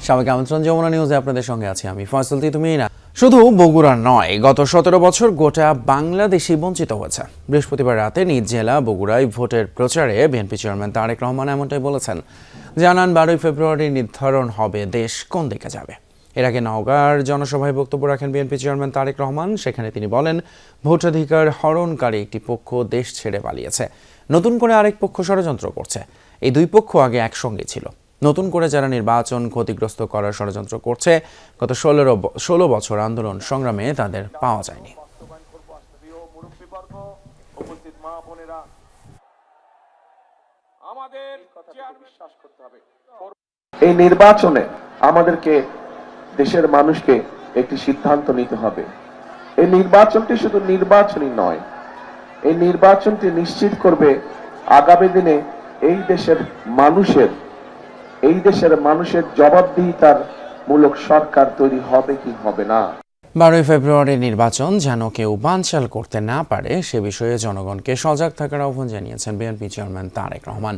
সবাইকে আমন্ত্রণ যমুনা নিউজে আপনাদের সঙ্গে আছি আমি ফয়সাল তুমি না। শুধু বগুড়া নয়, গত 17 বছর গোটা বাংলাদেশি বঞ্চিত হয়েছে। বৃহস্পতিবার রাতে নিজ জেলা বগুড়ায় ভোটের প্রচারে বিএনপি চেয়ারম্যান তারেক রহমান এমনটাই বলেছেন। জানান 12 ফেব্রুয়ারি নির্ধারণ হবে দেশ কোন দিকে যাবে। এর আগে নওগাঁর জনসভায় বক্তব্য রাখেন বিএনপি চেয়ারম্যান তারেক রহমান। সেখানে তিনি বলেন, ভোটাধিকার হরণকারী একটি পক্ষ দেশ ছেড়ে পালিয়েছে, নতুন করে আরেক পক্ষ ষড়যন্ত্র করছে। এই দুই পক্ষ আগে একসঙ্গে ছিল। নতুন করে যারা নির্বাচন ক্ষতিগ্রস্ত করার ষড়যন্ত্র করছে, গত 16 বছর আন্দোলন সংগ্রামে তাদের পাওয়া যায়নি। এই নির্বাচনে আমাদেরকে দেশের মানুষকে একটি সিদ্ধান্ত নিতে হবে। এই নির্বাচনটি শুধু নির্বাচনই নয়, এই নির্বাচনটি নিশ্চিত করবে আগামী দিনে এই দেশের মানুষের জবাবদিহিতার মূলক সরকার তৈরি হবে কি হবে না। 12 ফেব্রুয়ারি নির্বাচন যেন কেউ বানচাল করতে না পারে সে বিষয়ে জনগণকে সজাগ থাকার আহ্বান জানিয়েছেন বিএনপি চেয়ারম্যান তারেক রহমান।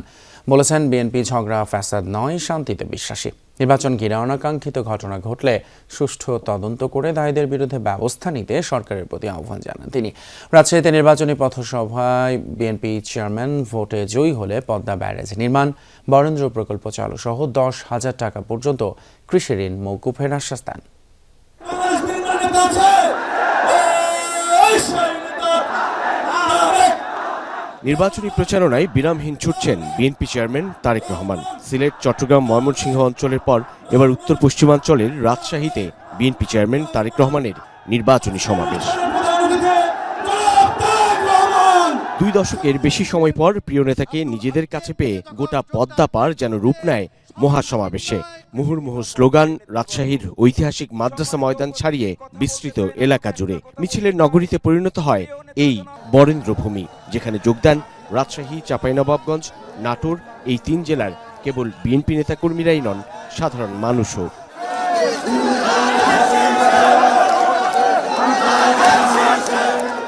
বলেছেন, বিএনপি ঝগড়া ফ্যাসাদ নয়, শান্তিতে বিশ্বাসী। নির্বাচন ঘিরে অনাকাঙ্ক্ষিত ঘটনা ঘটলে সুষ্ঠু তদন্ত করে দায়ীদের বিরুদ্ধে ব্যবস্থা নিতে সরকারের প্রতি আহ্বান জানান তিনি। রাজশাহীতে নির্বাচনী পথসভায় বিএনপি চেয়ারম্যান ভোটে জয়ী হলে পদ্মা ব্যারেজ নির্মাণ, বরেন্দ্র প্রকল্প চালু সহ 10,000 টাকা পর্যন্ত কৃষি ঋণ মওকুফের আশ্বাস দেন। নির্বাচনী প্রচারণায় বিরামহীন ছুটছেন বিএনপি চেয়ারম্যান তারেক রহমান। সিলেট, চট্টগ্রাম, ময়মনসিংহ অঞ্চলের পর এবার উত্তর পশ্চিমাঞ্চলের রাজশাহীতে বিএনপি চেয়ারম্যান তারেক রহমানের নির্বাচনী সমাবেশ। 2 দশকের বেশি সময় পর প্রিয় নেতাকে নিজেদের কাছে পেয়ে গোটা পদ্মা পার যেন রূপ নেয় মহাসমাবেশে। মুহুর্মুহু স্লোগান রাজশাহীর ঐতিহাসিক মাদ্রাসা ময়দান ছাড়িয়ে বিস্তৃত এলাকা জুড়ে। মিছিলের নগরীতে পরিণত হয় এই বরেন্দ্রভূমি, যেখানে যোগ দেন রাজশাহী, চাঁপাইনবাবগঞ্জ, নাটোর এই 3 জেলার কেবল বিএনপি নেতাকর্মীরাই নন, সাধারণ মানুষও।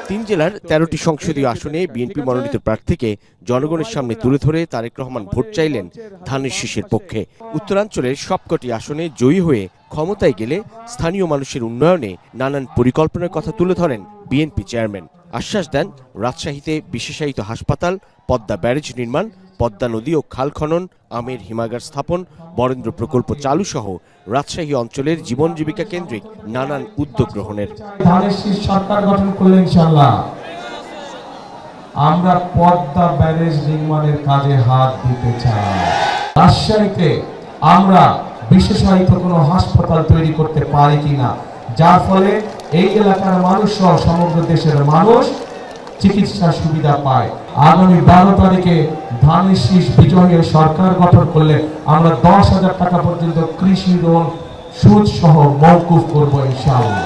তিন জেলার 13টি সংসদীয় আসনে বিএনপি মনোনীত প্রার্থীকে জনগণের সামনে তুলে ধরে তারেক রহমান ভোট চাইলেন ধানের শীষের পক্ষে। উত্তরাঞ্চলের সবকটি আসনে জয়ী হয়ে ক্ষমতায় গেলে স্থানীয় মানুষের উন্নয়নে নানান পরিকল্পনার কথা তুলে ধরেন বিএনপি চেয়ারম্যান। আশ্বাস দেন রাজশাহীতে বিশেষায়িত হাসপাতাল, পদ্মা ব্যারেজ নির্মাণ, পদ্মা নদী ও খাল খনন, আমের হিমাগার স্থাপন, বরেন্দ্র প্রকল্প চালু সহ রাজশাহী অঞ্চলের জীবন জীবিকা কেন্দ্রিক নানান উদ্যোগ গ্রহণের। ধানের শীষ সরকার গঠন করলে ইনশাআল্লাহ আমরা পদ্মা ব্যারেজ নির্মাণের কাজে হাত দিতে চাই। রাজশাহীতে আমরা বিশেষায়িত কোনো হাসপাতাল তৈরি করতে পারি কিনা, যার ফলে এই এলাকার মানুষ সহ সমগ্র দেশের মানুষ চিকিৎসা সুবিধা পায়। আগামী 12 তারিখে ধানের শীষ বিজয়ী সরকার গঠন করলে আমরা 10,000 টাকা পর্যন্ত কৃষি ঋণ সুদ সহ মওকুফ করব ইনশাআল্লাহ।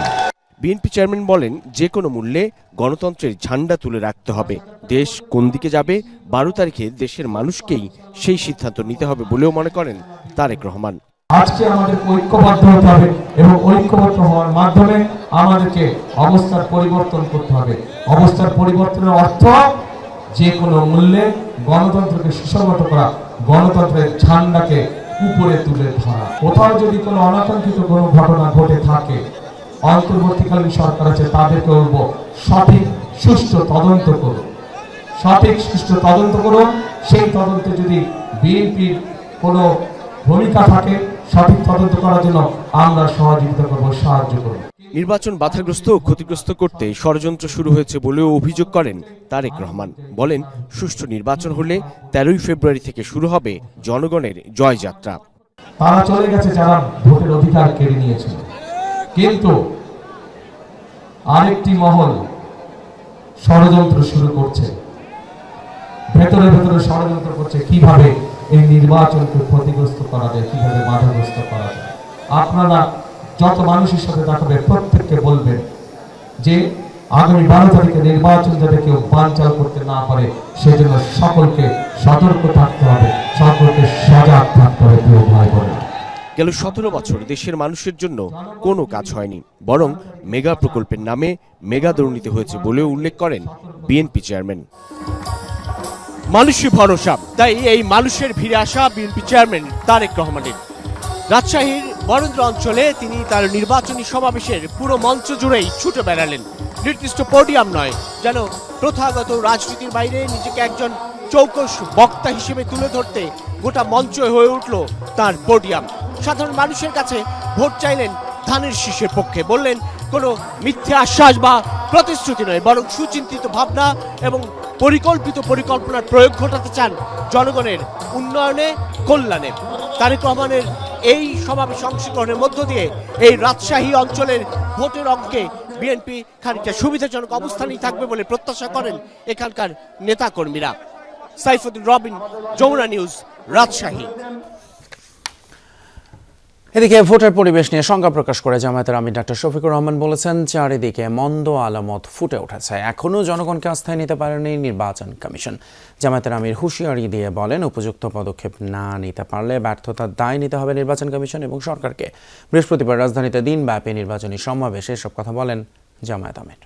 বিএনপি চেয়ারম্যান বলেন, যে কোনো মূল্যে গণতন্ত্রের ঝান্ডা তুলে রাখতে হবে। দেশ কোন দিকে যাবে 12 তারিখে দেশের মানুষকেই সেই সিদ্ধান্ত নিতে হবে বলেও মনে করেন তারেক রহমান। আজকে আমাদের ঐক্যবদ্ধ হতে হবে এবং ঐক্যবদ্ধ হওয়ার মাধ্যমে আমাদেরকে অবস্থার পরিবর্তন করতে হবে। অবস্থার পরিবর্তনের অর্থ যে কোনো মূল্যে গণতন্ত্রকে সুসংহত করা, গণতন্ত্রের ঝান্ডাকে উপরে তুলে ধরা। কোথাও যদি কোনো অনাকাঙ্ক্ষিত কোনো ঘটনা ঘটে থাকে, অন্তর্বর্তীকালীন সরকার আছে, তাদেরকে বলবো সঠিক সুষ্ঠু তদন্ত করুন, সঠিক সুষ্ঠু তদন্ত করুন। সেই তদন্তে যদি বিএনপির কোনো ভূমিকা থাকে, সঠিক তদন্ত করার জন্য আমরা সহযোগিতা করব, সাহায্য করব। নির্বাচন বাধাগ্রস্ত ও ক্ষতিগ্রস্ত করতে ষড়যন্ত্র শুরু হয়েছে বলেও অভিযোগ করেন তারেক রহমান। বলেন, সুষ্ঠু নির্বাচন হলে 13 ফেব্রুয়ারি থেকে শুরু হবে জনগণের জয়যাত্রা। তারা চলে গেছে যারা ভোটের অধিকার কেড়ে নিয়েছিল, কিন্তু আরেকটি মহল ষড়যন্ত্র শুরু করছে, ভেতরে ভেতরে ষড়যন্ত্র করছে কিভাবে এই নির্বাচনকে ক্ষতিগ্রস্ত করা যায়, কিভাবে বাধাগ্রস্ত করা যায়। আপনারা যত মানুষের সাথে দেখাবে প্রত্যেককে বলবেন যে আগামী 12 তারিখে নির্বাচন যাতে কেউ বানচাল করতে না পারে সেজন্য সকলকে সতর্ক থাকতে হবে, সকলকে সজাগ থাকতে হবে। প্রিয় ভাই বোনেরা, গেল 17 বছর দেশের মানুষের জন্য কোনো কাজ হয়নি, বরং মেগা প্রকল্পের নামে মেগা দুর্নীতি হয়েছে বলেও উল্লেখ করেন বিএনপি চেয়ারম্যান। মানুষই ভরসা, তাই এই মানুষের ভিড়ে আসা বিএনপি চেয়ারম্যান তারেক রহমানের রাজশাহীর বরেন্দ্র অঞ্চলে তিনি তার নির্বাচনী সমাবেশের পুরো মঞ্চ জুড়েই ছুটে বেড়ালেন। নির্দিষ্ট পোডিয়াম নয়, যেন প্রথাগত রাজনীতির বাইরে নিজেকে একজন চৌকস বক্তা হিসেবে তুলে ধরতে গোটা মঞ্চ হয়ে উঠল তার পোডিয়াম। সাধারণ মানুষের কাছে ভোট চাইলেন ধানের শীষের পক্ষে। বললেন কোনো মিথ্যে আশ্বাস বা প্রতিশ্রুতি নয়, বরং সুচিন্তিত ভাবনা এবং পরিকল্পিত পরিকল্পনার প্রয়োগ ঘটাতে চান জনগণের উন্নয়নে, কল্যাণে। তারেক রহমানের এই সমাবেশে অংশগ্রহণের মধ্য দিয়ে এই রাজশাহী অঞ্চলের ভোটের অঙ্কে বিএনপি খানিকটা সুবিধাজনক অবস্থানেই থাকবে বলে প্রত্যাশা করেন এখানকার নেতাকর্মীরা। সাইফুদ্দিন রবিন, যমুনা নিউজ, রাজশাহী। এদিকে ভোটের পরিবেশ নিয়ে শঙ্কা প্রকাশ করে জামায়াতের আমির ডক্টর শফিকুর রহমান বলেছেন, চারিদিকে মন্দ আলামত ফুটে উঠেছে, এখনও জনগণকে আস্থায় নিতে পারেনি নির্বাচন কমিশন। জামায়াতের আমির হুঁশিয়ারি দিয়ে বলেন, উপযুক্ত পদক্ষেপ না নিতে পারলে ব্যর্থতার দায় নিতে হবে নির্বাচন কমিশন এবং সরকারকে। বৃহস্পতিবার রাজধানীতে দিনব্যাপী নির্বাচনী সমাবেশে এসব কথা বলেন জামায়াত আমির।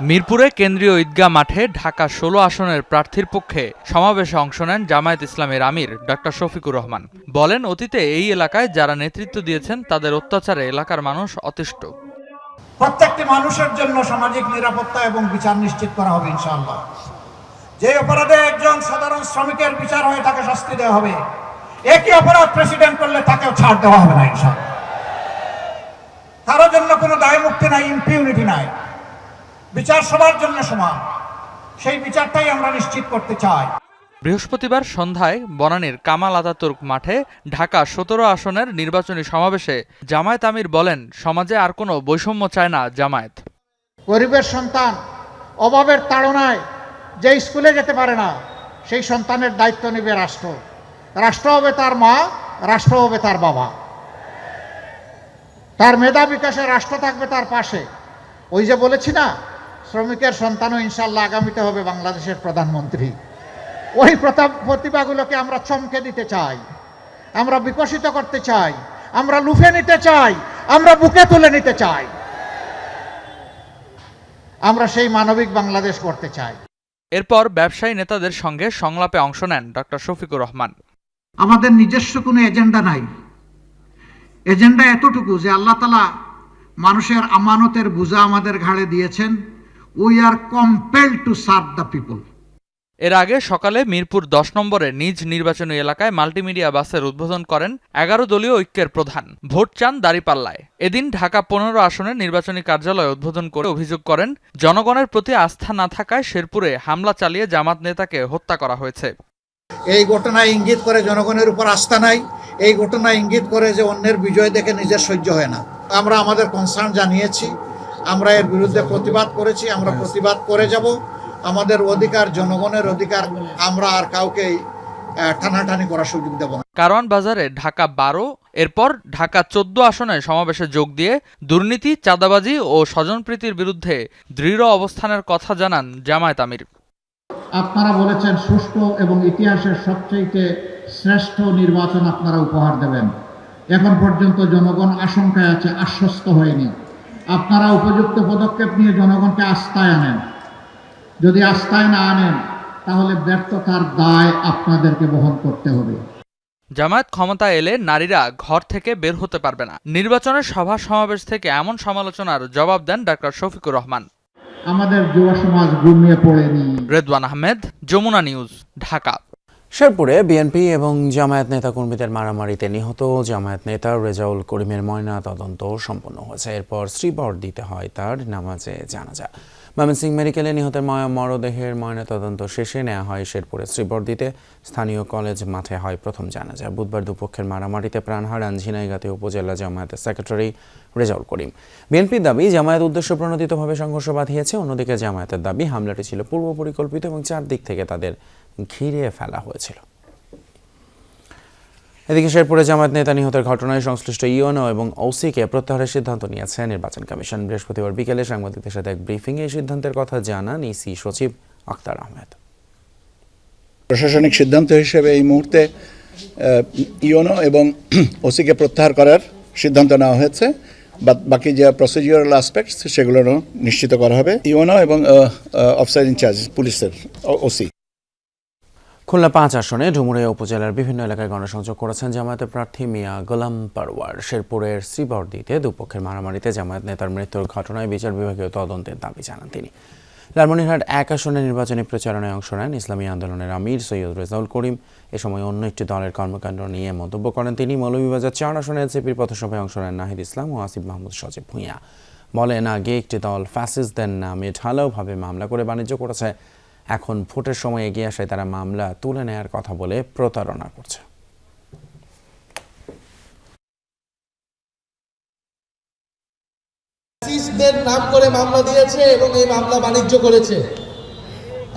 মিরপুরে কেন্দ্রীয় ঈদগাহ মাঠে ঢাকা 16 আসনের প্রার্থীর পক্ষে সমাবেশে অংশ নেন জামায়াত ইসলামের আমির ডক্টর শফিকুর রহমান। বলেন, অতীতে এই এলাকায় যারা নেতৃত্ব দিয়েছেন তাদের অত্যাচারে এলাকার মানুষ অতিষ্ঠ। প্রত্যেকটি মানুষের জন্য সামাজিক নিরাপত্তা এবং বিচার নিশ্চিত করা হবে ইনশাআল্লাহ। যে অপরাধে একজন সাধারণ শ্রমিকের বিচার হয়ে তাকে শাস্তি দেওয়া হবে, একই অপরাধ প্রেসিডেন্ট করলে তাকেও ছাড় দেওয়া হবে না ইনশাআল্লাহ। কারোর জন্য কোনো দায় মুক্তি নাই, ইম্পিউনিটি নাই। বিচার সবার জন্য সমান, সেই বিচারটাই আমরা নিশ্চিত করতে চাই। বৃহস্পতিবার সন্ধ্যায় বনানীর কামাল আতাতুর্ক মাঠে ঢাকা 17 আসনের নির্বাচনী সমাবেশে জামায়াত আমির বলেন, সমাজে আর কোনো বৈষম্য চায় না জামায়াত। গরিবের সন্তান অভাবের তাড়নায় যে স্কুলে যেতে পারে না, সেই সন্তানের দায়িত্ব নেবে রাষ্ট্র। রাষ্ট্র হবে তার মা, রাষ্ট্র হবে তার বাবা। তার মেধা বিকাশে রাষ্ট্র থাকবে তার পাশে। ওই যে বলেছি না, শ্রমিকের সন্তানও ইনশাল্লাহ আগামীতে হবে বাংলাদেশের প্রধানমন্ত্রী। ওই প্রতিভাগুলোকে আমরা চমকে দিতে চাই, আমরা বিকশিত করতে চাই, আমরা লুফে নিতে চাই, আমরা বুকে তুলে নিতে চাই। আমরা সেই মানবিক বাংলাদেশ করতে চাই। এরপর ব্যবসায়ী নেতাদের সঙ্গে সংলাপে অংশ নেন ডক্টর শফিকুর রহমান। আমাদের নিজস্ব কোনো এজেন্ডা নাই। এজেন্ডা এতটুকু যে আল্লাহ তাআলা মানুষের আমানতের বোঝা আমাদের ঘাড়ে দিয়েছেন। We are compelled to serve the people. এর আগে সকালে মিরপুর 10 নম্বরে নিজ নির্বাচনী এলাকায় মাল্টিমিডিয়া বাসের উদ্বোধন করেন 11 দলীয় ঐক্যের প্রধান। ভোট চান দাঁড়িপাল্লায়। এদিন ঢাকা 15 আসনের নির্বাচনী কার্যালয় উদ্বোধন করে অভিযোগ করেন, জনগণের প্রতি আস্থা না থাকায় শেরপুরে হামলা চালিয়ে জামাত নেতাকে হত্যা করা হয়েছে। এই ঘটনা ইঙ্গিত করে জনগণের উপর আস্থা নাই। এই ঘটনা ইঙ্গিত করে যে অন্যের বিজয় দেখে নিজের সহ্য হয় না। আমরা আমাদের কনসার্ন জানিয়েছি, আমরা এর বিরুদ্ধে প্রতিবাদ করেছি, আমরা প্রতিবাদ করে যাব। আমাদের অধিকার জনগণের অধিকার, আমরা আর কাউকে টানাটানি করার সুযোগ দেব না। কারওয়ান বাজারে ঢাকা 12, এরপর ঢাকা 14 আসনে সমাবেশে যোগ দিয়ে দুর্নীতি, চাঁদাবাজি ও স্বজনপ্রীতির বিরুদ্ধে দৃঢ় অবস্থানের কথা জানান জামায়াত আমির। আপনারা বলেছেন সুষ্ঠু এবং ইতিহাসের সবচেয়ে শ্রেষ্ঠ নির্বাচন আপনারা উপহার দেবেন। এখন পর্যন্ত জনগণ আশঙ্কায় আছে, আশ্বস্ত হয়নি। আপনারা উপযুক্ত পদক্ষেপ নিয়ে জনগণকে আস্থায় আনেন। যদি আস্থায় না আনেন, তাহলে ব্যর্থতার দায় আপনাদেরকে বহন করতে হবে। জামায়াত ক্ষমতায় এলে নারীরা ঘর থেকে বের হতে পারবে না। নির্বাচনের সভা সমাবেশ থেকে এমন সমালোচনার জবাব দেন ডক্টর শফিকুর রহমান। আমাদের যুব সমাজ ঘুমিয়ে পড়েনি। রেদওয়ান আহমেদ, যমুনা নিউজ, ঢাকা। শেরপুরে বিএনপি এবং জামায়াত নেতাকর্মীদের মারামারিতে নিহত জামায়াত নেতা রেজাউল করিমের ময়না তদন্ত সম্পন্ন হয়েছে। এরপর শ্রীবর দিতে হয় তার নামাজে জানাজা। ময়মনসিংহ মেডিকেলে নিহতের মরদেহের ময়না তদন্ত শেষে নেওয়া হয় শেরপুরে শ্রীবর দিতে। স্থানীয় কলেজ মাঠে হয় প্রথম জানাজা। বুধবার দুপক্ষের মারামারিতে প্রাণ হারান ঝিনাইগাতী উপজেলা জামায়াতের সেক্রেটারি রেজাউল করিম। বিএনপির দাবি, জামায়াত উদ্দেশ্য প্রণোদিতভাবে সংঘর্ষ বাঁধিয়েছে। অন্যদিকে জামায়াতের দাবি, হামলাটি ছিল পূর্ব পরিকল্পিত এবং চারদিক থেকে তাদের ঘিরে ফেলা হয়েছিল। এদিকে শেরপুরে জামায়াত নেতা নিহতের ঘটনায় সংশ্লিষ্ট ইউএনও এবং ওসিকে প্রত্যাহারের সিদ্ধান্ত নিয়েছে নির্বাচন কমিশন। বৃহস্পতিবার বিকেলে সাংবাদিকদের সাথে এক ব্রিফিংয়ে এই সিদ্ধান্তের কথা জানান ইসি সচিব আক্তার আহমেদ। প্রশাসনিক সিদ্ধান্ত হিসেবে এই মুহূর্তে ইউএনও এবং ওসিকে প্রত্যাহার করার সিদ্ধান্ত নেওয়া হয়েছে। বাকি যে প্রসিডিউরাল অ্যাসপেক্টস সেগুলো নিশ্চিত করা হবে। ইউএনও এবং অফিসার ইনচার্জ পুলিশের ওসি। খুলনা 5 আসনে ডুমুরিয়া উপজেলার বিভিন্ন এলাকায় গণসংযোগ করেছেন জামায়াতের প্রার্থী মিয়া গোলাম পারওয়ার। শেরপুরের শ্রীবরদীতে দুপক্ষের মারামারিতে জামায়াত নেতার মৃত্যুর ঘটনায় বিচার বিভাগীয় তদন্তের দাবি জানান তিনি। লালমনিরহাট 1 আসনে নির্বাচনী প্রচারণায় অংশ নেন ইসলামী আন্দোলনের আমির সৈয়দ রেজাউল করিম। এ সময় অন্য একটি দলের কর্মকাণ্ড নিয়ে মন্তব্য করেন তিনি। মৌলভীবাজার 4 আসনে এনসিপির পথসভায় অংশ নেন নাহিদ ইসলাম ও আসিফ মাহমুদ সজীব ভূঁইয়া। বলেন, আগে একটি দল ফ্যাসিস্টদের নামে ঢালাওভাবে মামলা করে বাণিজ্য করেছে, এখন ভোটের সময় এগিয়ে আসায় তারা মামলা তুলে নেয়ার কথা বলে প্রতারণা করছে। ফ্যাসিস্টদের নাম করে মামলা দিয়েছে এবং এই মামলা বাণিজ্য করেছে,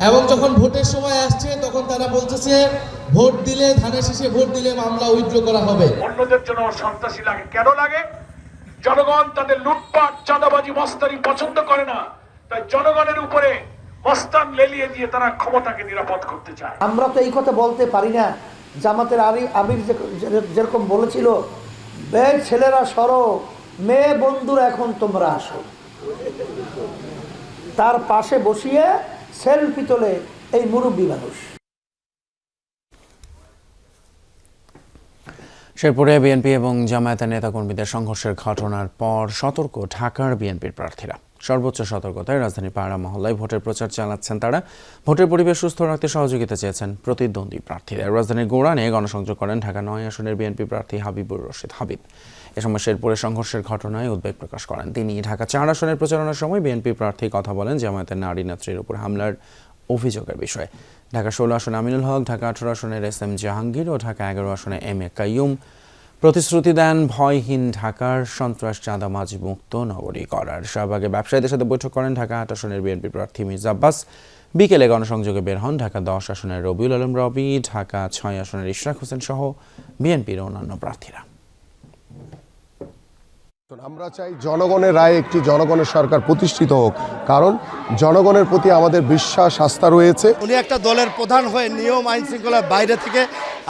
এবং যখন ভোটের সময় আসছে তখন তারা বলতেছে ভোট দিলে, ধানের শীষে ভোট দিলে মামলা উইথড্র করা হবে। অন্যদের জন্য সন্ত্রাসী লাগে, কেন লাগে? জনগণ তাদের লুটপাট, চাঁদাবাজি, মস্তানি পছন্দ করে না, তাই জনগণের উপরে মস্তান লেলিয়ে দিয়ে তারা ক্ষমতাকে নিরাপদ করতে চায়। আমরা তো এই কথা বলতে পারি না। জামাতের আমির যেরকম বলেছিল, বেশ ছেলেরা সরো, মেয়ে বন্ধুরা এখন তোমরা আসো, তার পাশে বসিয়ে সেলফি তোলে এই মুরব্বী মানুষ। শেরপুরে বিএনপি এবং জামায়াতের নেতাকর্মীদের সংঘর্ষের ঘটনার পর সতর্ক ঢাকার বিএনপির প্রার্থীরা। সর্বোচ্চ সতর্কতায় রাজধানীর পাড়া মহল্লায় ভোটের প্রচার চালাচ্ছেন তারা। ভোটের পরিবেশ সুস্থ রাখতে সহযোগিতা চেয়েছেন প্রতিদ্বন্দ্বী প্রার্থীরা। রাজধানীর গোড়ানে গণসংযোগ করেন ঢাকা 9 আসনের বিএনপি প্রার্থী হাবিবুর রশিদ হাবিব। এ সময় শেরপুরে সংঘর্ষের ঘটনায় উদ্বেগ প্রকাশ করেন তিনি। ঢাকা 4 আসনের প্রচারণার সময় বিএনপি প্রার্থী কথা বলেন জামায়াতের নারী নেত্রীর উপর হামলার অভিযোগের বিষয়ে। ঢাকা 16 আসনে আমিনুল হক, ঢাকা 18 আসনের SM জাহাঙ্গীর ও ঢাকা 11 আসনে MA কাইয়ুম প্রতিশ্রুতি দেন ভয়হীন ঢাকার, সন্ত্রাস চাঁদাবাজ মুক্ত নগরী করার। শাহবাগে ব্যবসায়ীদের সাথে বৈঠক করেন ঢাকা 8 আসনের বিএনপি প্রার্থী মির্জা আব্বাস। বিকেলে গণসংযোগে বের হন ঢাকা 10 আসনের রবিউল আলম রবি, ঢাকা 6 আসনের ইশরাক হোসেন সহ বিএনপির অন্যান্য প্রার্থীরা। আমরা চাই জনগণের রায়ে একটি জনগণের সরকার প্রতিষ্ঠিত হোক, কারণ জনগণের প্রতি আমাদের বিশ্বাস, আস্থা রয়েছে। উনি একটা দলের প্রধান হয়ে নিয়ম আইন শৃঙ্খলার বাইরে থেকে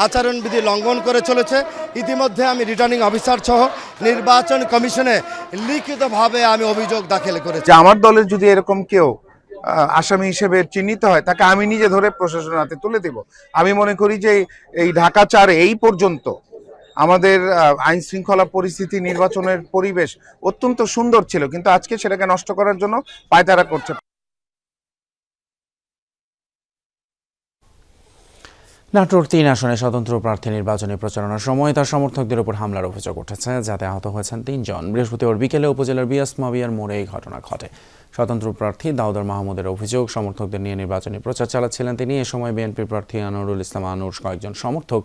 আচরণবিধি লঙ্ঘন করে চলেছে। ইতিমধ্যে আমি রিটার্নিং অফিসার সহ নির্বাচন কমিশনে লিখিতভাবে আমি অভিযোগ দাখিল করেছি। আমার দলের যদি এরকম কেউ আসামি হিসেবে চিহ্নিত হয়, তাকে আমি নিজে ধরে প্রশাসনের হাতে তুলে দেব। আমি মনে করি যে এই ঢাকা 4 এই পর্যন্ত আমাদের আইন শৃঙ্খলা পরিস্থিতি, নির্বাচনের পরিবেশ অত্যন্ত সুন্দর ছিল, কিন্তু আজকে সেটাকে নষ্ট করার জন্য পায়তারা করছে। নাটোর 3 আসনে স্বতন্ত্র প্রার্থী নির্বাচনী প্রচারণার সময় তার সমর্থকদের উপর হামলার অভিযোগ উঠেছে, যাতে আহত হয়েছেন 3 জন। বৃহস্পতিবার বিকেলে উপজেলার বিয়াস মাবিয়ার মোড়ে এই ঘটনা ঘটে। স্বতন্ত্র প্রার্থী দাউদার মাহমুদের অভিযোগ, সমর্থকদের নিয়ে নির্বাচনী প্রচার চালাচ্ছিলেন তিনি। এ সময় বিএনপি প্রার্থী আনোয়ারুল ইসলাম আনুর কয়েকজন সমর্থক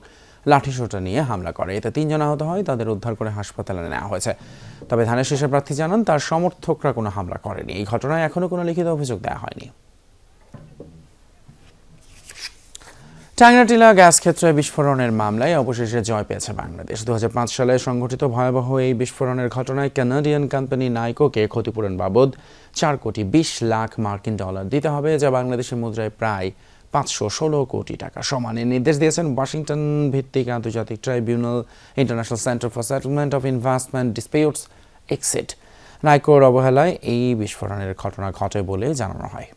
লাঠিসোঁটা নিয়ে হামলা করে। এতে 3 জন আহত হয়, তাদের উদ্ধার করে হাসপাতালে নেওয়া হয়েছে। তবে ধানের শীষের প্রার্থী জানান তার সমর্থকরা কোনো হামলা করেনি। এই ঘটনায় এখনও কোনো লিখিত অভিযোগ দেওয়া হয়নি। টাঙ্গাইল গ্যাস ক্ষেত্রে বিস্ফোরণের মামলায় অবশেষে জয় পেয়েছে বাংলাদেশ। 2005 সালে সংঘটিত ভয়াবহ এই বিস্ফোরণের ঘটনায় কানাডিয়ান কোম্পানি নাইকোকে ক্ষতিপূরণ বাবদ 4 কোটি 20 লাখ মার্কিন ডলার দিতে হবে, যা বাংলাদেশের মুদ্রায় প্রায় 516 কোটি টাকা সমান। নির্দেশ দিয়েছেন ওয়াশিংটন ভিত্তিক আন্তর্জাতিক tribunal, international centre for settlement of investment disputes, ICSID। নাইকোর অবহেলায় এই বিস্ফোরণের ঘটনা ঘটে বলে জানানো হয়।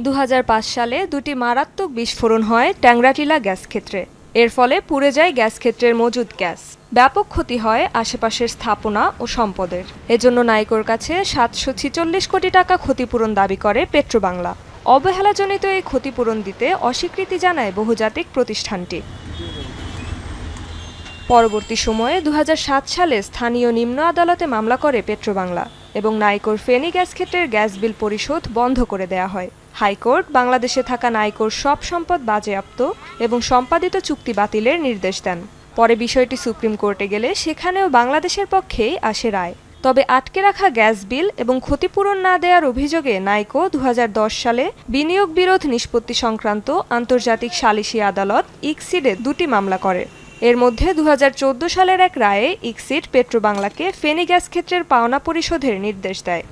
2005 সালে 2টি মারাত্মক বিস্ফোরণ হয় ট্যাংরাটিলা গ্যাস ক্ষেত্রে। এর ফলে পুড়ে যায় গ্যাস ক্ষেত্রের মজুদ গ্যাস। ব্যাপক ক্ষতি হয় আশেপাশের স্থাপনা ও সম্পদের। এজন্য নাইকোর কাছে 746 কোটি টাকা ক্ষতিপূরণ দাবি করে পেট্রোবাংলা। অবহেলাজনিত এই ক্ষতিপূরণ দিতে অস্বীকৃতি জানায় বহুজাতিক প্রতিষ্ঠানটি। পরবর্তী সময়ে 2007 সালে স্থানীয় নিম্ন আদালতে মামলা করে পেট্রোবাংলা এবং নাইকোর ফেনী গ্যাস ক্ষেত্রের গ্যাস বিল পরিশোধ বন্ধ করে দেয়া হয়। হাইকোর্ট বাংলাদেশে থাকা নাইকোর সব সম্পদ বাজেয়াপ্ত এবং সম্পাদিত চুক্তি বাতিলের নির্দেশ দেন। পরে বিষয়টি সুপ্রিম কোর্টে গেলে সেখানেও বাংলাদেশের পক্ষেই আসে রায়। তবে আটকে রাখা গ্যাস বিল এবং ক্ষতিপূরণ না দেওয়ার অভিযোগে নাইকো 2010 সালে বিনিয়োগ বিরোধ নিষ্পত্তি সংক্রান্ত আন্তর্জাতিক সালিসি আদালত ICSID-এ 2টি মামলা করে। এর মধ্যে 2014 সালের এক রায়ে ICSID পেট্রোবাংলাকে ফেনী গ্যাস ক্ষেত্রের পাওনা পরিশোধের নির্দেশ দেয়।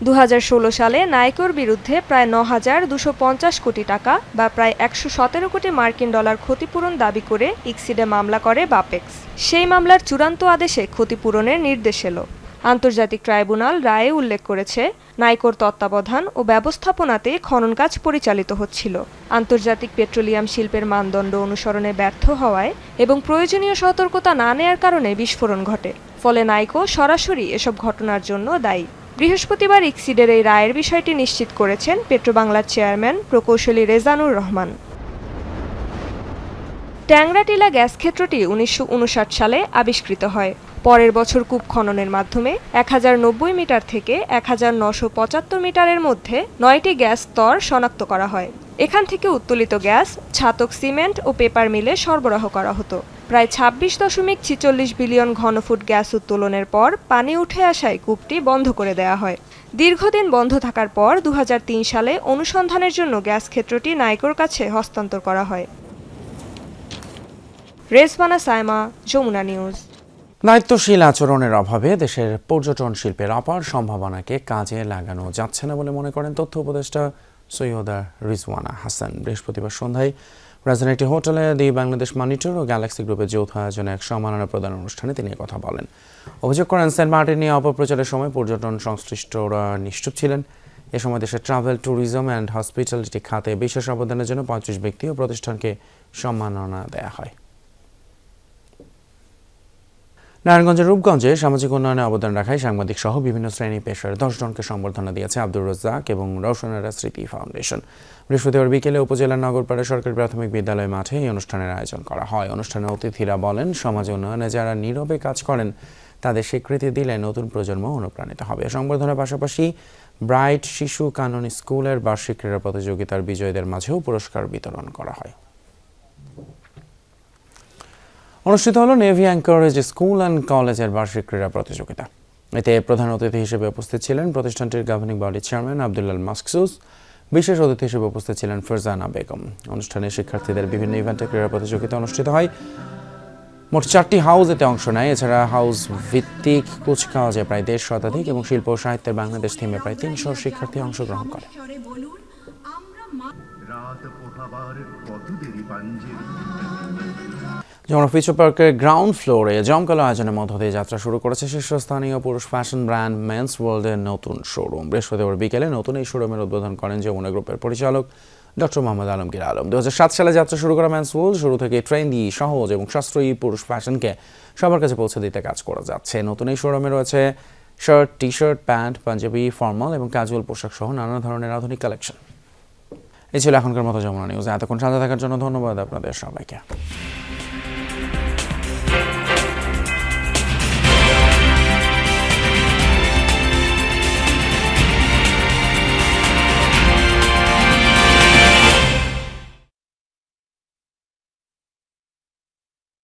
2016 সালে নাইকোর বিরুদ্ধে প্রায় 9,250 কোটি টাকা বা প্রায় 117 কোটি মার্কিন ডলার ক্ষতিপূরণ দাবি করে ICSID-এ মামলা করে বাপেক্স। সেই মামলার চূড়ান্ত আদেশে ক্ষতিপূরণের নির্দেশ এলো। আন্তর্জাতিক ট্রাইব্যুনাল রায়ে উল্লেখ করেছে, নাইকোর তত্ত্বাবধান ও ব্যবস্থাপনাতে খনন কাজ পরিচালিত হচ্ছিল। আন্তর্জাতিক পেট্রোলিয়াম শিল্পের মানদণ্ড অনুসরণে ব্যর্থ হওয়ায় এবং প্রয়োজনীয় সতর্কতা না নেয়ার কারণে বিস্ফোরণ ঘটে। ফলে নাইকো সরাসরি এসব ঘটনার জন্য দায়ী। বৃহস্পতিবার ইক্সিডের এই রায়ের বিষয়টি নিশ্চিত করেছেন পেট্রোবাংলার চেয়ারম্যান প্রকৌশলী রেজানুর রহমান। ট্যাংরাটিলা গ্যাস ক্ষেত্রটি 1959 সালে আবিষ্কৃত হয়। পরের বছর কূপ খননের মাধ্যমে 1090 মিটার থেকে 1975 মিটারের মধ্যে 9টি গ্যাস স্তর শনাক্ত করা হয়। এখান থেকে উত্তোলিত গ্যাস ছাতক সিমেন্ট ও পেপার মিলে সরবরাহ করা হতো। প্রায় 26.46 বিলিয়ন ঘনফুট গ্যাস উত্তোলনের পর পানি উঠে আসায় কূপটি বন্ধ করে দেওয়া হয়। দীর্ঘদিন বন্ধ থাকার পর 2003 সালে অনুসন্ধানের জন্য গ্যাস ক্ষেত্রটি নাইকোর কাছে হস্তান্তর করা হয়। রেজবানা সাইমা, যমুনা নিউজ। দায়িত্বশীল আচরণের অভাবে দেশের পর্যটন শিল্পের অপার সম্ভাবনাকে কাজে লাগানো যাচ্ছে না বলে মনে করেন তথ্য উপদেষ্টা সৈয়দা রিজওয়ানা হাসান। বৃহস্পতিবার সন্ধ্যায় রাজধানীর একটি হোটেলে দি বাংলাদেশ মনিটর ও গ্যালাক্সি গ্রুপের যৌথ আয়োজনে এক সম্মাননা প্রদান অনুষ্ঠানে তিনি কথা বলেন। অভিযোগ করেন সেন্ট মার্টিন নিয়ে অপপ্রচারের সময় পর্যটন সংশ্লিষ্টরা নিশ্চুপ ছিলেন। এ সময় দেশের ট্রাভেল, ট্যুরিজম অ্যান্ড হসপিটালিটি খাতে বিশেষ অবদানের জন্য 35 ব্যক্তি ও প্রতিষ্ঠানকে সম্মাননা দেওয়া হয়। নারায়ণগঞ্জের রূপগঞ্জে সামাজিক উন্নয়নে অবদান রাখায় সাংবাদিক সহ বিভিন্ন শ্রেণী পেশার 10 জনকে সম্বর্ধনা দিয়েছে আব্দুর রাজ্জাক এবং রওশনারা স্মৃতি ফাউন্ডেশন। বৃহস্পতিবার বিকেলে উপজেলার নগরপাড়া সরকারি প্রাথমিক বিদ্যালয় মাঠে এই অনুষ্ঠানের আয়োজন করা হয়। অনুষ্ঠানে অতিথিরা বলেন, সমাজ উন্নয়নে যারা নীরবে কাজ করেন তাদের স্বীকৃতি দিলে নতুন প্রজন্ম অনুপ্রাণিত হবে। সংবর্ধনার পাশাপাশি ব্রাইট শিশু কানন স্কুলের বার্ষিক ক্রীড়া প্রতিযোগিতার বিজয়ীদের মাঝেও পুরস্কার বিতরণ করা হয়। অনুষ্ঠিত হলো নেভি অ্যাঙ্করেজ স্কুল অ্যান্ড কলেজের বার্ষিক ক্রীড়া প্রতিযোগিতা। এতে প্রধান অতিথি হিসেবে উপস্থিত ছিলেন প্রতিষ্ঠানটির গভর্নিং বডির চেয়ারম্যান আব্দুল্লাল মাকসুস। বিশেষ অতিথি হিসেবে উপস্থিত ছিলেন ফারজানা বেগম। অনুষ্ঠানে শিক্ষার্থীদের বিভিন্ন ইভেন্টে ক্রীড়া প্রতিযোগিতা অনুষ্ঠিত হয়। মোট 4টি হাউস এতে অংশ নেয়। এছাড়া হাউস ভিত্তিক কুচকাওয়াজে প্রায় 150 শতাধিক এবং শিল্প ও সাহিত্যের বাংলাদেশ থিমে প্রায় 300 শিক্ষার্থী অংশগ্রহণ করে। যেমন ফিউচার পার্কের গ্রাউন্ড ফ্লোরে জমকালো আয়োজনের মধ্য দিয়ে যাত্রা শুরু করেছে শীর্ষস্থানীয় পুরুষ ফ্যাশন ব্র্যান্ড মেন্স ওয়ার্ল্ডের নতুন শোরুম। বৃহস্পতিবার বিকেলে নতুন এই শোরুমের উদ্বোধন করেন যমুনা গ্রুপের পরিচালক ডক্টর মোহাম্মদ আলমগীর আলম। 2007 সালে যাত্রা শুরু করা মেন্স ওয়ার্ল্ড শুরু থেকে ট্রেন্ডি, সহজ এবং সাশ্রয়ী পুরুষ ফ্যাশনকে সবার কাছে পৌঁছে দিতে কাজ করে যাচ্ছে। নতুন এই শোরুমে রয়েছে shirt, T shirt, pant, Punjabi, formal এবং ক্যাজুয়াল পোশাক সহ নানা ধরনের আধুনিক কালেকশন। এই ছিল এখনকার মতো যমুনা নিউজ। এতক্ষণ সাথে থাকার জন্য ধন্যবাদ আপনাদের সবাইকে।